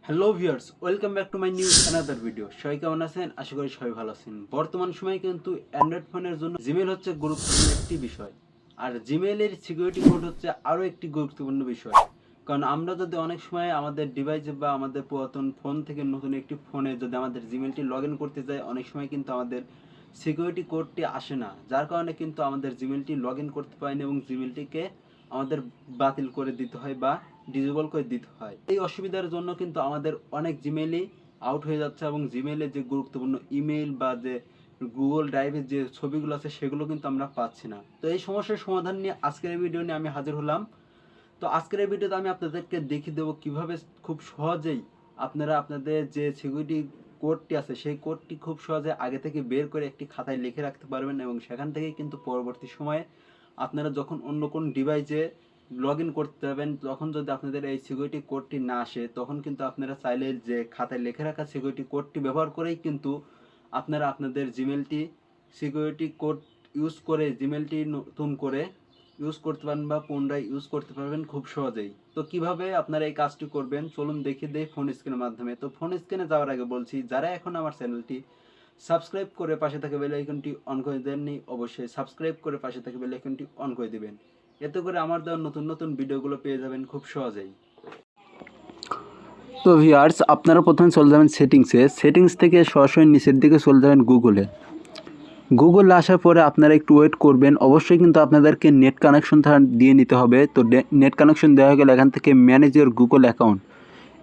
Hello viewers, welcome back to my new another video. সবাই কেমন আছেন? আশা করি সবাই ভালো আছেন। বর্তমান সময়ে কিন্তু অ্যান্ড্রয়েড ফোনের জন্য জিমেল হচ্ছে গুরুত্বপূর্ণ একটি বিষয়, আর জিমেলের সিকিউরিটি কোড হচ্ছে আরও একটি গুরুত্বপূর্ণ বিষয়। কারণ আমরা যদি অনেক সময় আমাদের ডিভাইসে বা আমাদের পুরাতন ফোন থেকে নতুন একটি ফোনে যদি আমাদের জিমেলটি লগ ইন করতে যাই, অনেক সময় কিন্তু আমাদের সিকিউরিটি কোডটি আসে না, যার কারণে কিন্তু আমাদের জিমেলটি লগ ইন করতে পারি না এবং জিমেলটিকে আমাদের বাতিল করে দিতে হয় বা ডিসেবল করে দিতে হয়। এই অসুবিধার জন্য কিন্তু আমাদের অনেক জিমেলই আউট হয়ে যাচ্ছে এবং জিমেলের যে গুরুত্বপূর্ণ ইমেল বা যে গুগল ড্রাইভের যে ছবিগুলো আছে সেগুলো কিন্তু আমরা পাচ্ছি না। তো এই সমস্যার সমাধান নিয়ে আজকের এই ভিডিও নিয়ে আমি হাজির হলাম। তো আজকের এই ভিডিওতে আমি আপনাদেরকে দেখিয়ে দেবো কিভাবে খুব সহজেই আপনারা আপনাদের যে সিকিউরিটি কোডটি আছে সেই কোডটি খুব সহজে আগে থেকে বের করে একটি খাতায় লিখে রাখতে পারবেন এবং সেখান থেকেই কিন্তু পরবর্তী সময়ে আপনারা যখন অন্য কোন ডিভাইসে লগ ইন করতে যাবেন, তখন যদি আপনাদের এই সিকিউরিটি কোডটি না আসে, তখন কিন্তু আপনারা চাইলে যে খাতায় লিখে রাখা সিকিউরিটি কোডটি ব্যবহার করেই কিন্তু আপনারা আপনাদের জিমেলটি সিকিউরিটি কোড ইউজ করে জিমেলটি নতুন করে ইউজ করতে পারবেন বা পুনরায় ইউজ করতে পারবেন খুব সহজেই। তো কিভাবে আপনারা এই কাজটি করবেন চলুন দেখিয়ে দেই ফোন স্ক্রিনের মাধ্যমে। তো ফোন স্ক্রিনে যাওয়ার আগে বলছি, যারা এখন আমার চ্যানেলটি সাবস্ক্রাইব করে পাশে থাকা বেল আইকনটি অন করে দেননি, অবশ্যই সাবস্ক্রাইব করে পাশে থাকা বেল আইকনটি অন করে দিবেন। এতে করে আমার দেওয়া নতুন নতুন ভিডিওগুলো পেয়ে যাবেন খুব সহজেই। তো ভিউয়ার্স, আপনারা প্রথমে চলে যাবেন সেটিংস থেকে সরাসরি নিচের দিকে চলে যাবেন গুগলে আসার পরে আপনারা একটু ওয়েট করবেন। অবশ্যই কিন্তু আপনাদেরকে নেট কানেকশন দিয়ে নিতে হবে। তো নেট কানেকশন দেওয়া হয়ে গেলে এখান থেকে ম্যানেজ ইওর গুগল অ্যাকাউন্ট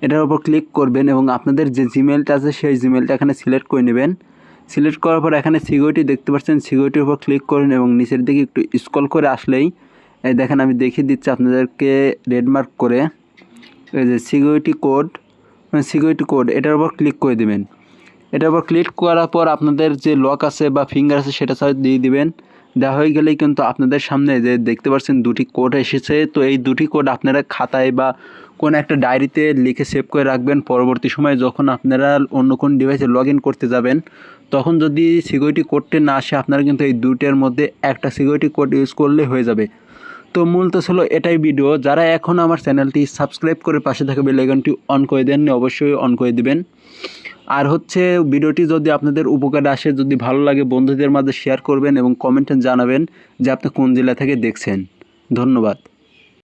এটার উপর ক্লিক করবেন এবং আপনাদের যে জিমেলটা আছে সেই জিমেলটা এখানে সিলেক্ট করে নেবেন। সিলেক্ট করার পর এখানে সিকিউরিটি দেখতে পাচ্ছেন, সিকিউরিটির উপর ক্লিক করুন এবং নিচের দিকে একটু স্ক্রল করে আসলেই এই দেখেন আমি দেখিয়ে দিচ্ছি আপনাদেরকে রেড মার্ক করে, এই যে সিকিউরিটি কোড এটার উপর ক্লিক করে দেবেন। এটার উপর ক্লিক করার পর আপনাদের যে লক আছে বা ফিঙ্গার আছে সেটা সব দিয়ে দিবেন। দেওয়া হয়ে গেলেই কিন্তু আপনাদের সামনে যে দেখতে পাচ্ছেন দুটি কোড এসেছে। তো এই দুটি কোড আপনারা খাতায় বা কোনো একটা ডায়েরিতে লিখে সেভ করে রাখবেন। পরবর্তী সময়ে যখন আপনারা অন্য কোন ডিভাইসে লগ ইন করতে যাবেন, তখন যদি সিকিউরিটি কোডটি না আসে, আপনারা কিন্তু এই দুইটার মধ্যে একটা সিকিউরিটি কোড ইউজ করলে হয়ে যাবে। তো মূলত ছিল এটাই ভিডিও। যারা এখন আমার চ্যানেলটি সাবস্ক্রাইব করে পাশে থাকা বেল আইকনটি অন করে দেননি, অবশ্যই অন করে দিবেন। আর হচ্ছে ভিডিওটি যদি আপনাদের উপকারে আসে, যদি ভালো লাগে বন্ধুদের মাঝে শেয়ার করবেন এবং কমেন্টে জানাবেন যে আপনি কোন জেলা থেকে দেখছেন। ধন্যবাদ।